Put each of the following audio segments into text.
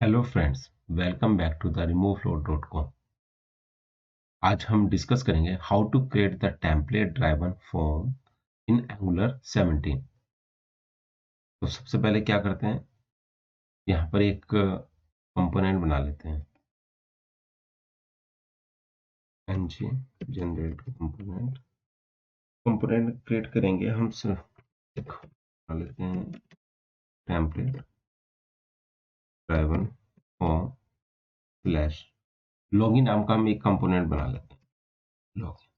Hello friends, welcome back to the removeflow.com। आज हम discuss करेंगे how to create the template driven form in Angular 17। तो सबसे पहले क्या करते हैं, यहाँ पर एक कंपोनेंट बना लेते हैं। ng generate component component create करेंगे हम सिर्फ एक बना लेते हैं template driven form slash login नाम का हम एक कंपोनेंट बना लेते हैं। लॉगिन,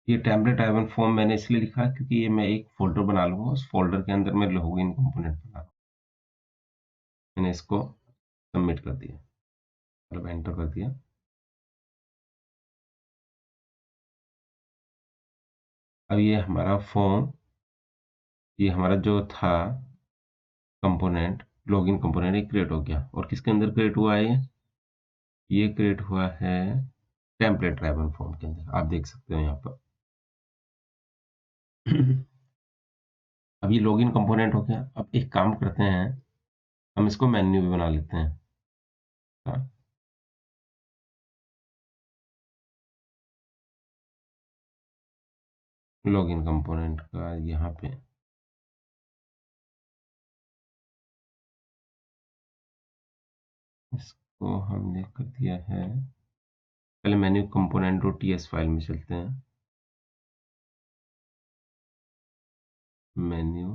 ये टेम्पलेट ड्राइवन फॉर्म मैंने इसलिए लिखा है क्योंकि ये मैं एक फ़ोल्डर बना लूँगा, उस फ़ोल्डर के अंदर मैं लॉगिन कंपोनेंट बना रहा हूँ। मैंने इसको सबमिट कर दिया, मतलब एंटर कर दिया। अब ये हमारा फॉर्म, ये हमारा जो था कंपोनेंट, लॉगिन कंपोनेंट, ये क्रिएट हो गया। और किसके अंदर क्रिएट हुआ है ये क्रिएट हुआ है टेम्पलेट ड्राइवन फॉर्म के अंदर, आप देख सकते हो यहाँ पर। अब ये लॉगिन कंपोनेंट हो गया। अब एक काम करते हैं, हम इसको मेन्यू भी बना लेते हैं। हाँ, लॉगिन कंपोनेंट का यहाँ पे इसको हमने कर दिया है। पहले menu component dot TS file में चलते हैं। मेन्यू,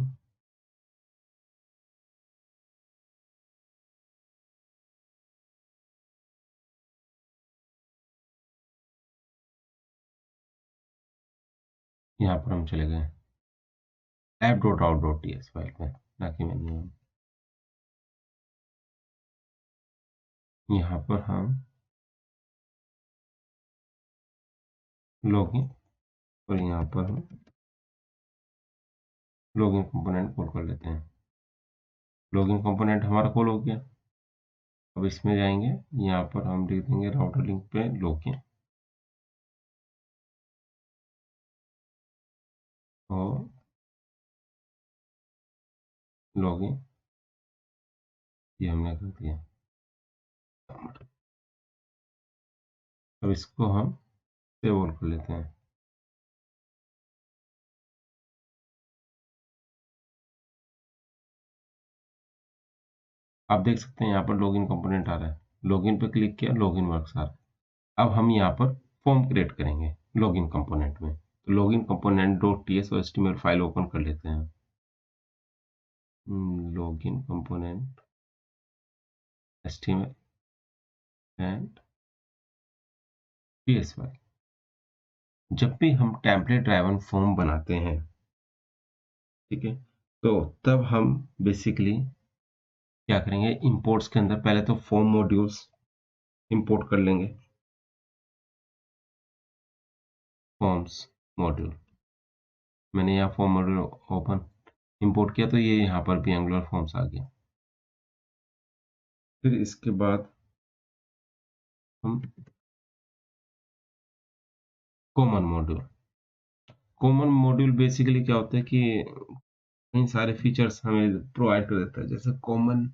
यहाँ पर हम चले गए app dot out dot TS file में, ना कि मेन्यू। यहाँ पर हम लॉगिन, और यहाँ पर हम लॉगिन कंपोनेंट कॉल कर लेते हैं। लॉगिन कंपोनेंट हमारा कॉल हो गया। अब इसमें जाएंगे, यहाँ पर हम लिख देंगे राउटर लिंक पे लॉगिन, और लॉगिन ये हमने कर दिया। अब इसको हम सेव ऑल कर लेते हैं। आप देख सकते हैं यहाँ पर लॉगिन कंपोनेंट आ रहा है। लॉगिन पे क्लिक किया, लॉगिन वर्क्स आ रहा है। अब हम यहाँ पर फॉर्म क्रिएट करेंगे लॉगिन कंपोनेंट में। तो लॉगिन कंपोनेंट डॉट टीएस और एचटीएमएल फाइल ओपन कर लेते हैं। Login component HTML and TS file. जब भी हम टेम्पलेट ड्राइवन फॉर्म बनाते हैं, ठीक है, तो तब हम बेसिकली क्या करेंगे, इंपोर्ट्स के अंदर पहले तो फॉर्म मॉड्यूल्स इंपोर्ट कर लेंगे। फॉर्म्स मॉड्यूल, मैंने यहाँ फॉर्म मॉड्यूल ओपन इंपोर्ट किया, तो ये यहाँ पर भी एंगुलर फॉर्म्स आ गया। फिर इसके बाद हम common module, common module basically क्या होता है कि कई सारे फीचर्स हमें प्रोवाइड कर देता है। जैसे कॉमन,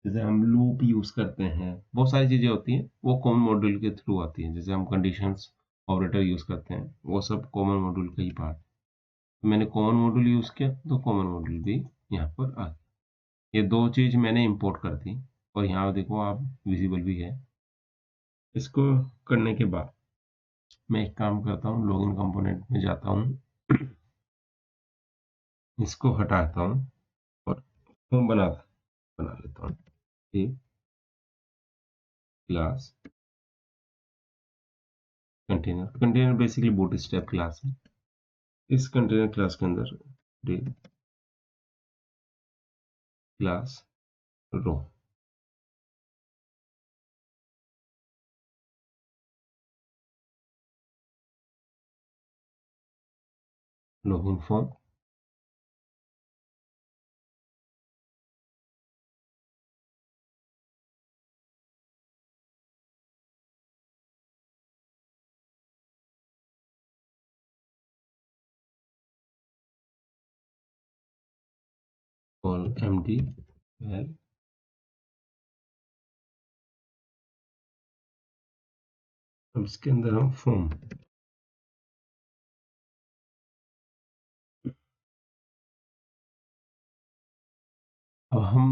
जैसे हम लूप यूज करते हैं, बहुत सारी चीजें होती हैं वो कॉमन मॉड्यूल के थ्रू आती हैं। जैसे हम कंडीशंस ऑपरेटर यूज करते हैं, वो सब कॉमन मॉड्यूल का ही पार्ट। तो मैंने कॉमन मॉड्यूल यूज किया, तो कॉमन मॉड्यूल भी यहाँ पर आ गया। ये दो चीज मैंने इंपोर्ट कर दी, और यहाँ देखो आप विजिबल भी है। इसको करने के बाद मैं एक काम करता हूँ, लॉगिन कंपोनेंट में जाता हूँ, इसको हटाता हूँ और फॉर्म बना लेता हूँ। एक class container, container basically bootstrap class है। इस कंटेनर क्लास के अंदर डिव क्लास रो, लॉगिन फॉर्म, और md वेल अब इसके अंदर हम फॉर्म, अब हम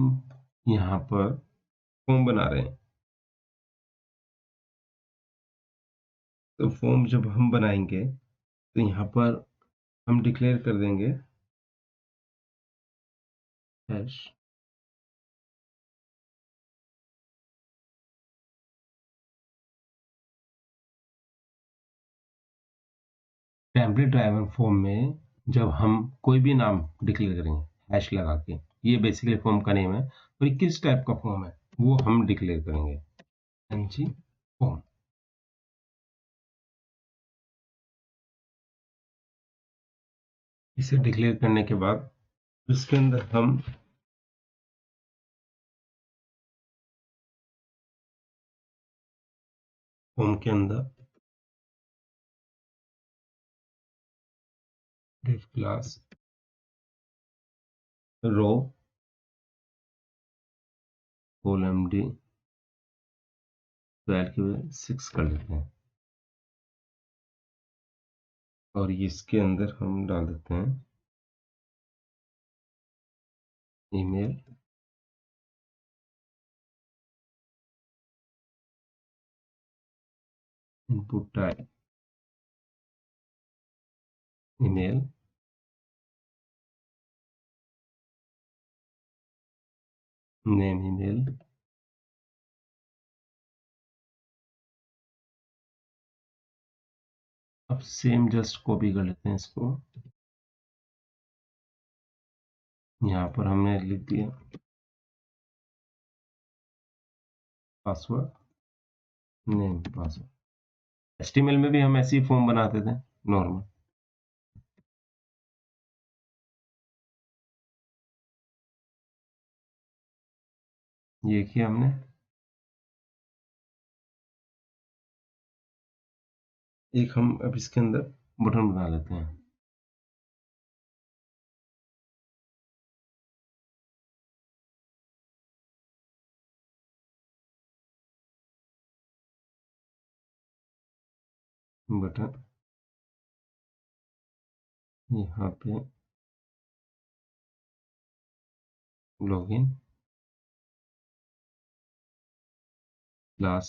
यहाँ पर फॉर्म बना रहे हैं। तो फॉर्म जब हम बनाएंगे तो यहाँ पर हम डिक्लेयर कर देंगे हैश टेम्पलेट ड्राइवर फॉर्म में। जब हम कोई भी नाम डिक्लेयर करेंगे हैश लगा के, ये बेसिकली फॉर्म का नेम है और ये किस टाइप का फॉर्म है वो हम डिक्लेयर करेंगे, एनजी फॉर्म। इसे डिक्लेयर करने के बाद इसके अंदर हम फॉर्म के अंदर डिफ क्लास रो कॉलम डी 12 की 6 कर लेते हैं और इसके अंदर हम डाल देते हैं email input type email name email. अब सेम जस्ट कॉपी कर लेते हैं इसको, यहाँ पर हमने लिख दिया पासवर्ड नेम पासवर्ड। एचटीएमएल में भी हम ऐसे ही फॉर्म बनाते थे नॉर्मल। ये किया हमने। एक हम अब इसके अंदर बटन बना लेते हैं। बटन यहाँ पे लॉगिन क्लास।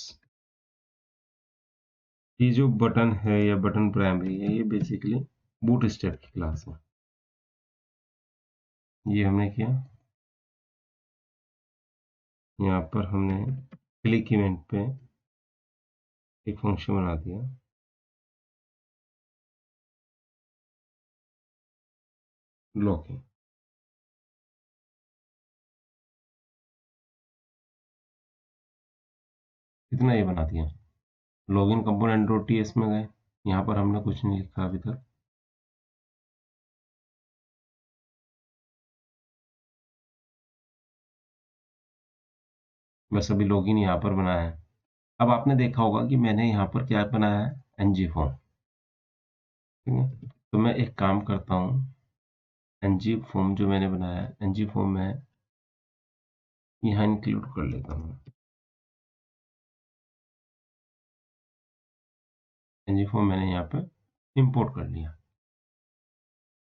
ये जो बटन है या बटन प्राइमरी है ये बेसिकली बूट स्ट्रैप की क्लास है। ये हमने किया। यहाँ पर हमने क्लिक इवेंट पे एक फंक्शन बना दिया लॉगिन। इतना ये बना दिया। लॉगिन कंपोनेंट डॉट टीएस में गए, यहाँ पर हमने कुछ नहीं लिखा अभी तक। बस अभी लॉगिन यहाँ पर बनाया है। अब आपने देखा होगा कि मैंने यहाँ पर क्या बनाया है, एनजी फॉर्म। ठीक है, तो मैं एक काम करता हूँ, एनजी फॉर्म जो मैंने बनाया है एनजी फॉर्म में यहाँ इंक्लूड कर लेता हूँ। एनजी फॉर्म मैंने यहाँ पे इंपोर्ट कर लिया।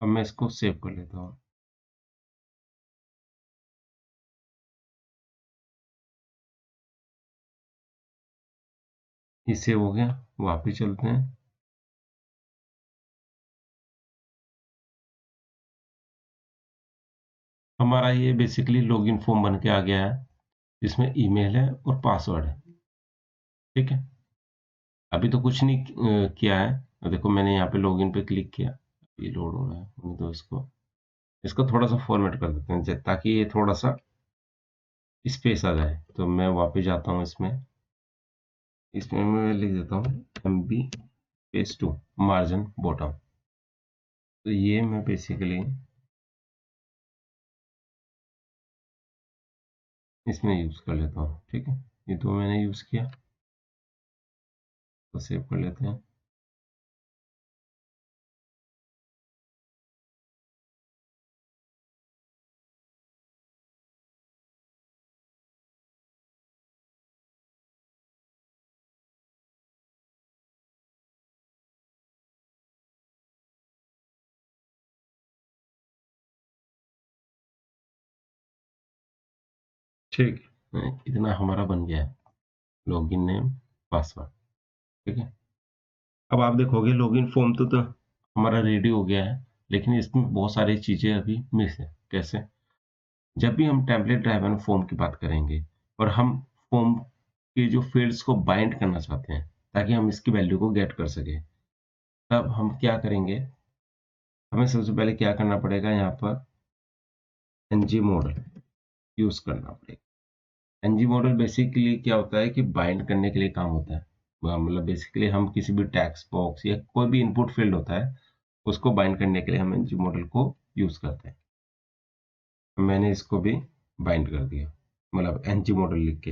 अब मैं इसको सेव कर लेता हूँ। ये सेव हो गया। वापिस चलते हैं। हमारा ये बेसिकली लॉगिन फॉर्म बन के आ गया है, जिसमें ईमेल है और पासवर्ड है। ठीक है, अभी तो कुछ नहीं किया है। देखो मैंने यहाँ पे लॉगिन पे क्लिक किया, ये लोड हो रहा है। तो इसको इसको थोड़ा सा फॉर्मेट कर देते हैं ताकि ये थोड़ा सा स्पेस आ जाए। तो मैं वापस जाता हूँ इसमें, इसमें मैं लिख देता हूँ MB पेज 2 मार्जिन बॉटम। तो ये मैं बेसिकली इसमें यूज कर लेता हूँ। ठीक है, ये तो मैंने यूज किया, तो सेव कर लेते हैं। ठीक है, इतना हमारा बन गया है लॉगिन नेम, पासवर्ड। ठीक है। अब आप देखोगे लॉगिन फॉर्म तो हमारा रेडी हो गया है, लेकिन इसमें बहुत सारी चीज़ें अभी मिस हैं। कैसे? जब भी हम टेम्पलेट ड्राइवन फॉर्म की बात करेंगे और हम फॉर्म के जो फील्ड्स को बाइंड करना चाहते हैं, ताकि हम इसकी वैल्यू को गेट कर सकें, तब हम क्या करेंगे? हमें सबसे पहले क्या करना पड़ेगा यहाँ पर एनजी मॉडल यूज़ करना पड़ेगा। एनजी मॉडल बेसिकली क्या होता है कि बाइंड करने के लिए काम होता है। मतलब बेसिकली हम किसी भी टेक्स्ट बॉक्स या कोई भी इनपुट फील्ड होता है, उसको बाइंड करने के लिए हम एनजी मॉडल को यूज़ करते हैं। मैंने इसको भी बाइंड कर दिया, मतलब एनजी मॉडल लिख के।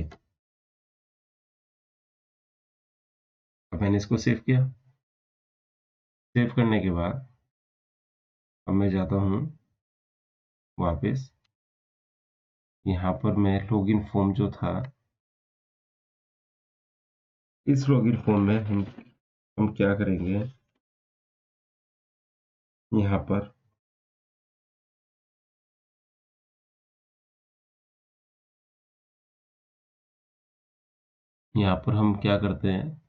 अब मैंने इसको सेव किया। सेव करने के बाद अब मैं जाता हूँ वापस। यहाँ पर मैं लॉगिन फॉर्म जो था, इस लॉगिन फॉर्म में हम क्या करेंगे, यहाँ पर हम क्या करते हैं,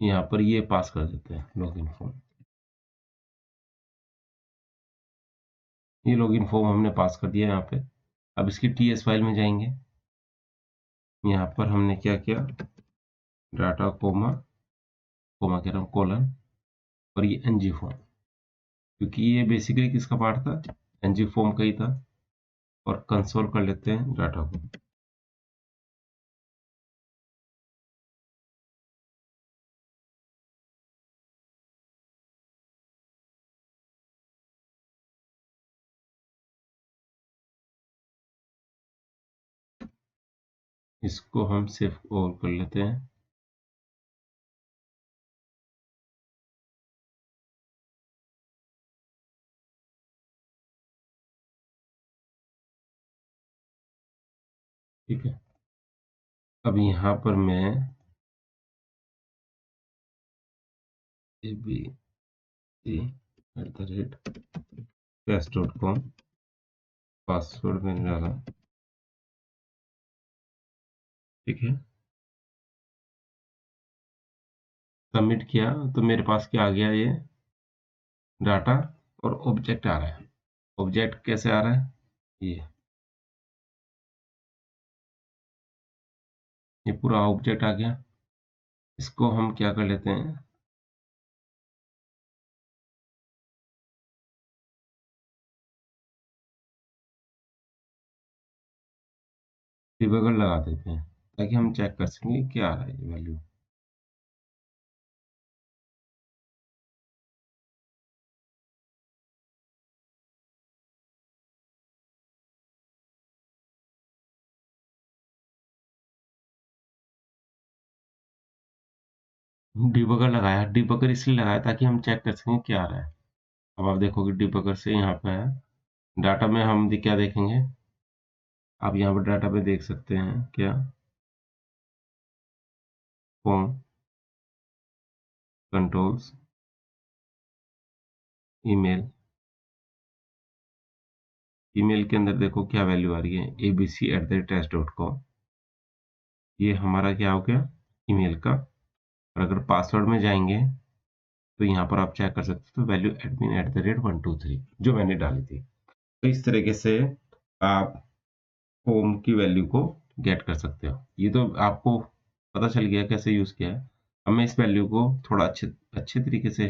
यहाँ पर ये पास कर देते हैं लॉगिन फॉर्म। ये लॉगिन फॉर्म हमने पास कर दिया यहाँ पे। अब इसकी टीएस फाइल में जाएंगे। यहाँ पर हमने क्या किया, डाटा कोमा कोमा कह रहा हूँ कोलन, और ये एनजी फॉर्म, क्योंकि ये बेसिकली किसका पार्ट था, एनजी फॉर्म का ही था। और कंसोल कर लेते हैं डाटा को। इसको हम सेव और कर लेते हैं। ठीक है। अब यहाँ पर मैं abc@test.com पासवर्ड मैंने डाला। ठीक है। सबमिट किया तो मेरे पास क्या आ गया, ये डाटा और ऑब्जेक्ट आ रहा है। ऑब्जेक्ट कैसे आ रहा है, ये पूरा ऑब्जेक्ट आ गया। इसको हम क्या कर लेते हैं, डिबगर लगा देते हैं, ताकि हम चेक कर सकें क्या आ रहा है ये वैल्यू। डिबगर लगाया, डिबगर इसलिए लगाया ताकि हम चेक कर सकें क्या आ रहा है। अब आप देखोगे डिबगर से यहाँ पे है, डाटा में हम क्या देखेंगे, आप यहाँ पर डाटा पे देख सकते हैं क्या, फॉर्म कंट्रोल्स ईमेल। ईमेल के अंदर देखो क्या वैल्यू आ रही है, abc@test.com। ये हमारा क्या हो गया, ईमेल का। और अगर पासवर्ड में जाएंगे तो यहाँ पर आप चेक कर सकते हो वैल्यू admin@123 जो मैंने डाली थी। तो इस तरीके से आप फॉर्म की वैल्यू को गेट कर सकते हो। ये तो आपको पता चल गया कैसे यूज़ किया है। अब मैं इस वैल्यू को थोड़ा अच्छे अच्छे तरीके से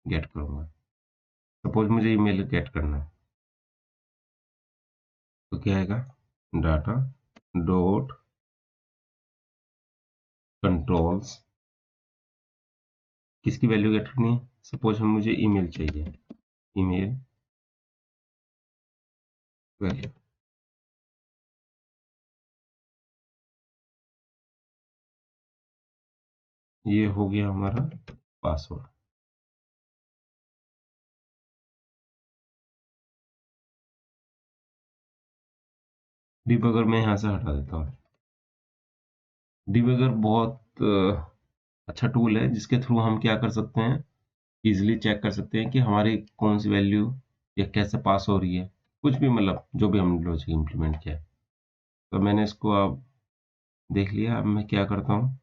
गेट करूँगा। सपोज़ मुझे ईमेल गेट करना है, तो क्या आएगा, डाटा डॉट कंट्रोल्स, किसकी वैल्यू गेट करनी है, सपोज़ हम मुझे ईमेल चाहिए, ईमेल वैल्यू। ये हो गया हमारा पासवर्ड। डिबगर मैं यहाँ से हटा देता हूँ। डिबगर बहुत अच्छा टूल है जिसके थ्रू हम क्या कर सकते हैं, ईज़िली चेक कर सकते हैं कि हमारी कौन-सी वैल्यू या कैसे पास हो रही है। कुछ भी मतलब जो भी हमने लॉजिक इम्प्लीमेंट किया है। तो मैंने इसको अब देख लिया। अब मैं क्या करता हूँ,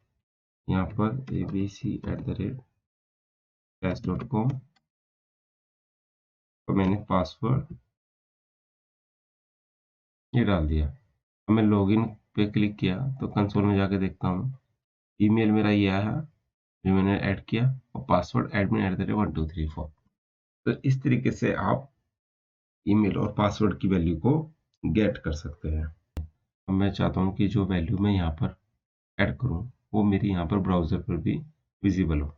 यहाँ पर abc@dash.com और मैंने पासवर्ड ये डाल दिया। अब मैं लॉगिन पे क्लिक किया तो कंसोल में जाके देखता हूँ, ईमेल मेरा ये आया जो मैंने ऐड किया और पासवर्ड admin@1234। तो इस तरीके से आप ईमेल और पासवर्ड की वैल्यू को गेट कर सकते हैं। अब मैं चाहता हूँ कि जो वैल्यू मैं यहाँ पर ऐड करूँ, वो मेरी यहाँ पर ब्राउज़र पर भी विज़िबल हो।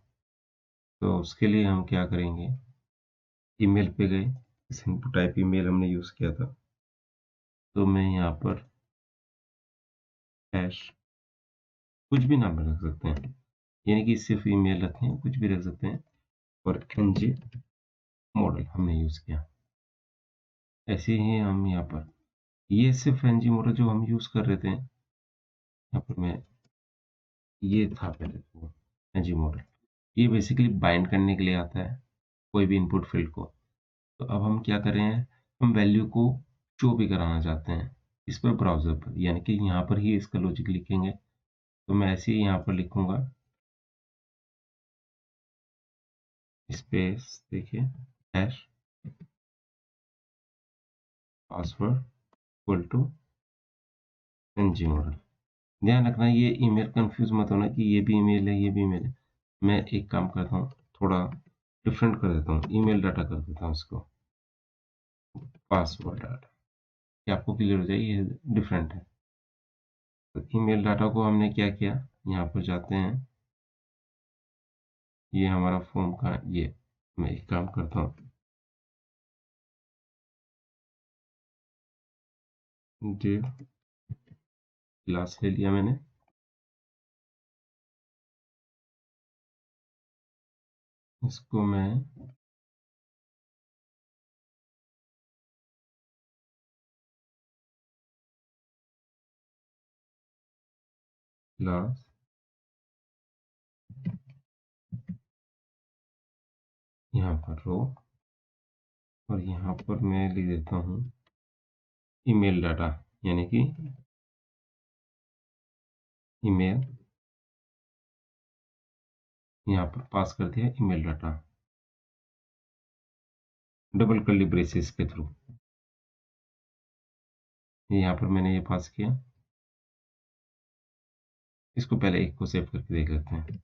तो उसके लिए हम क्या करेंगे, ईमेल पे गए, इस इनपुट टाइप ईमेल हमने यूज़ किया था, तो मैं यहाँ पर हैश कुछ भी नाम रख सकते हैं, यानी कि सिर्फ़ ईमेल रखें, कुछ भी रख सकते हैं और एनजी मॉडल हमने यूज़ किया। ऐसे ही हम यहाँ पर ये सिर्फ़ एनजी मॉडल जो हम यूज़ कर रहे थे, यहाँ पर मैं ये था पहले वो एनजी मॉडल। ये बेसिकली बाइंड करने के लिए आता है, कोई भी इनपुट फ़ील्ड को। तो अब हम क्या कर रहे हैं, हम वैल्यू को शो भी कराना चाहते हैं, इस पर ब्राउज़र पर, यानी कि यहाँ पर ही इसका लॉजिक लिखेंगे। तो मैं ऐसे ही यहाँ पर लिखूँगा स्पेस देखिए hash password equal to NG model. ध्यान रखना ये ईमेल कंफ्यूज मत होना कि ये भी ईमेल है, ये भी ईमेल है। मैं एक काम करता हूँ, थोड़ा डिफरेंट कर देता हूँ, ईमेल डाटा कर देता हूँ इसको, पासवर्ड डाटा, कि आपको क्लियर हो जाए ये डिफरेंट है। तो ईमेल डाटा को हमने क्या किया, यहाँ पर जाते हैं, ये हमारा फॉर्म का ये, मैं एक काम करता हूँ, div क्लास ले लिया मैंने, इसको मैं क्लास यहाँ पर रो और यहाँ पर मैं लिख देता हूँ ईमेल डाटा, यानी कि ईमेल, यहाँ पर पास कर दिया email data double curly braces के थ्रू। यहाँ पर मैंने ये पास किया, इसको पहले एक को सेव करके देख लेते हैं।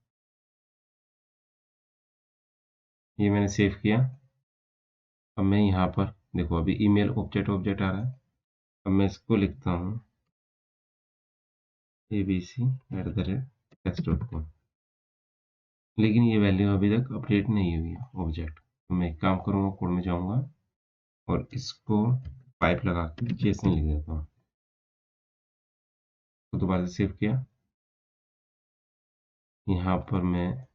ये मैंने सेव किया। अब मैं यहाँ पर देखो अभी ईमेल ऑब्जेक्ट ऑब्जेक्ट आ रहा है। अब मैं इसको लिखता हूँ abc@टेक्स्ट.com, लेकिन ये वैल्यू अभी तक अपडेट नहीं हुई है ऑब्जेक्ट। तो मैं एक काम करूँगा, कोड में जाऊँगा और इसको पाइप लगा के जेसन लिख देता हूँ। तो दोबारा से सेव किया, यहाँ पर मैं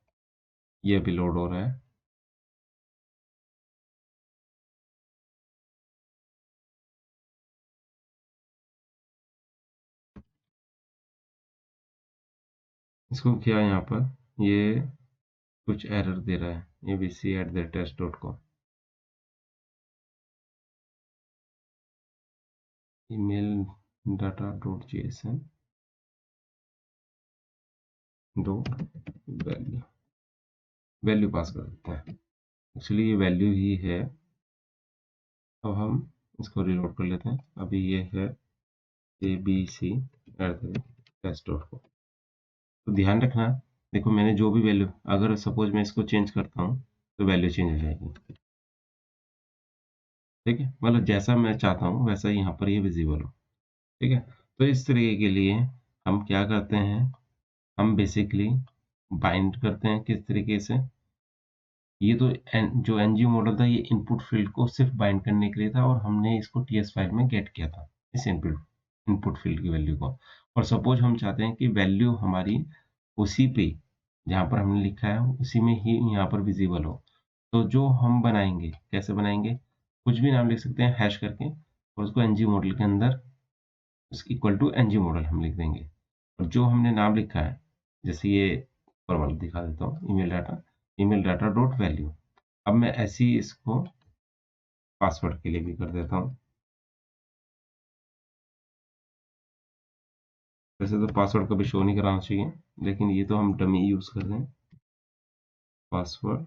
ये अभी लोड हो रहा है। इसको किया, यहाँ पर ये कुछ एरर दे रहा है, abc@टेक्स्ट.com email data dot JSON dot value, value pass कर देते हैं। एक्चुअली ये वैल्यू ही है। अब हम इसको रीलोड कर लेते हैं। अभी ये है abc@टेक्स्ट.com। तो ध्यान रखना, देखो मैंने जो भी वैल्यू, अगर सपोज मैं इसको चेंज करता हूँ तो वैल्यू चेंज हो जाएगी। ठीक है, मतलब जैसा मैं चाहता हूँ वैसा ही यहाँ पर ये विजिबल हो। ठीक है, तो इस तरीके के लिए हम क्या करते हैं, हम बेसिकली बाइंड करते हैं किस तरीके से। ये तो जो एनजी मॉडल था ये इनपुट फील्ड को सिर्फ बाइंड करने के लिए था और हमने इसको टीएस फाइल में गेट किया था इस इनपुट इनपुट फील्ड की वैल्यू को। और सपोज हम चाहते हैं कि वैल्यू हमारी उसी पे जहाँ पर हमने लिखा है उसी में ही यहाँ पर विजिबल हो। तो जो हम बनाएंगे, कैसे बनाएंगे, कुछ भी नाम लिख सकते हैं हैश करके और उसको एनजी मॉडल के अंदर उसकी इक्वल टू एनजी मॉडल हम लिख देंगे। और जो हमने नाम लिखा है, जैसे ये ऊपर वाला दिखा देता हूँ, ईमेल डाटा डॉट वैल्यू, अब मैं ऐसे ही इसको पासवर्ड के लिए भी कर देता हूँ। वैसे तो पासवर्ड कभी शो नहीं कराना चाहिए, लेकिन ये तो हम डमी यूज़ कर रहे हैं। पासवर्ड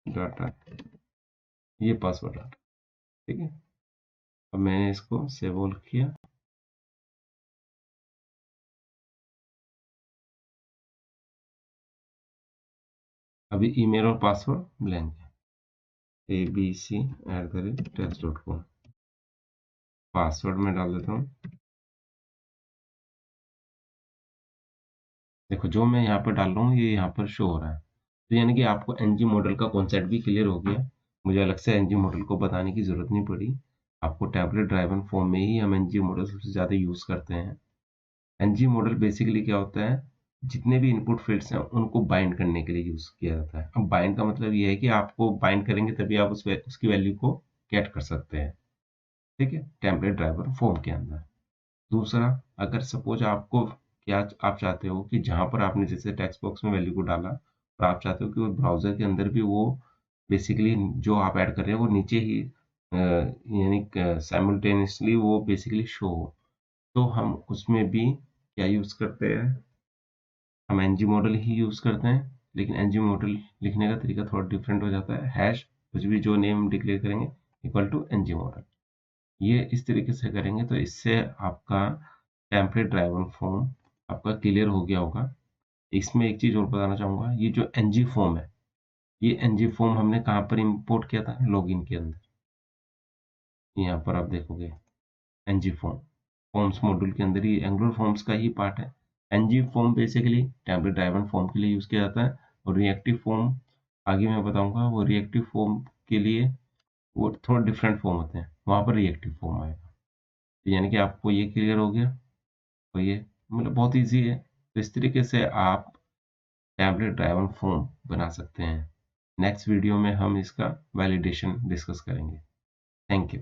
डाटा, ये पासवर्ड डाटा, ठीक है। अब मैंने इसको सेव ऑल किया। अभी ईमेल और पासवर्ड ब्लैंक है, abc@test.com। पासवर्ड में डाल देता हूँ। देखो जो मैं यहाँ पर डाल रहा हूँ ये यहाँ पर शो हो रहा है। तो यानी कि आपको एनजी मॉडल का कॉन्सेप्ट भी क्लियर हो गया। मुझे अलग से एनजी मॉडल को बताने की ज़रूरत नहीं पड़ी। आपको टैबलेट ड्राइवन फॉर्म में ही हम एनजी मॉडल सबसे ज़्यादा यूज़ करते हैं। एनजी मॉडल बेसिकली क्या होता है, जितने भी इनपुट फील्ड्स हैं उनको बाइंड करने के लिए यूज़ किया जाता है। अब बाइंड का मतलब ये है कि आपको बाइंड करेंगे तभी आप उसकी वैल्यू को गेट कर सकते हैं, ठीक है, टेम्पलेट ड्राइवर फॉर्म के अंदर। दूसरा, अगर सपोज आपको क्या आप चाहते हो कि जहाँ पर आपने जैसे टेक्स्ट बॉक्स में वैल्यू को डाला और आप चाहते हो कि वो ब्राउज़र के अंदर भी वो बेसिकली जो आप ऐड कर रहे हैं वो नीचे ही यानी साइमल्टेनियसली वो बेसिकली शो हो, तो हम उसमें भी क्या यूज़ करते हैं, हम एनजी मॉडल ही यूज़ करते हैं। लेकिन एनजी मॉडल लिखने का तरीका थोड़ा डिफरेंट हो जाता है। हैश कुछ भी जो नेम डिक्लेयर करेंगे इक्वल टू एनजी मॉडल, ये इस तरीके से करेंगे तो इससे आपका टेम्पलेट ड्राइवन फॉर्म आपका क्लियर हो गया होगा। इसमें एक चीज़ और बताना चाहूँगा, ये जो एनजी फॉर्म है, ये एनजी फॉर्म हमने कहाँ पर इंपोर्ट किया था, लॉगिन के अंदर। यहाँ पर आप देखोगे एनजी फॉर्म, फॉर्म्स मॉड्यूल के अंदर ही एंगुलर फॉर्म्स का ही पार्ट है। NG form basically template driven form के लिए यूज़ किया जाता है, और रिएक्टिव फॉर्म आगे मैं बताऊँगा, वो रिएक्टिव फॉर्म के लिए वो थोड़ा डिफरेंट फॉर्म होते हैं, वहाँ पर रिएक्टिव फॉर्म आएगा। तो यानी कि आपको ये क्लियर हो गया। तो ये मतलब बहुत ईज़ी है। तो इस तरीके से आप टैबलेट ड्राइवन फॉर्म बना सकते हैं। नेक्स्ट वीडियो में हम इसका वैलिडेशन डिस्कस करेंगे। Thank you.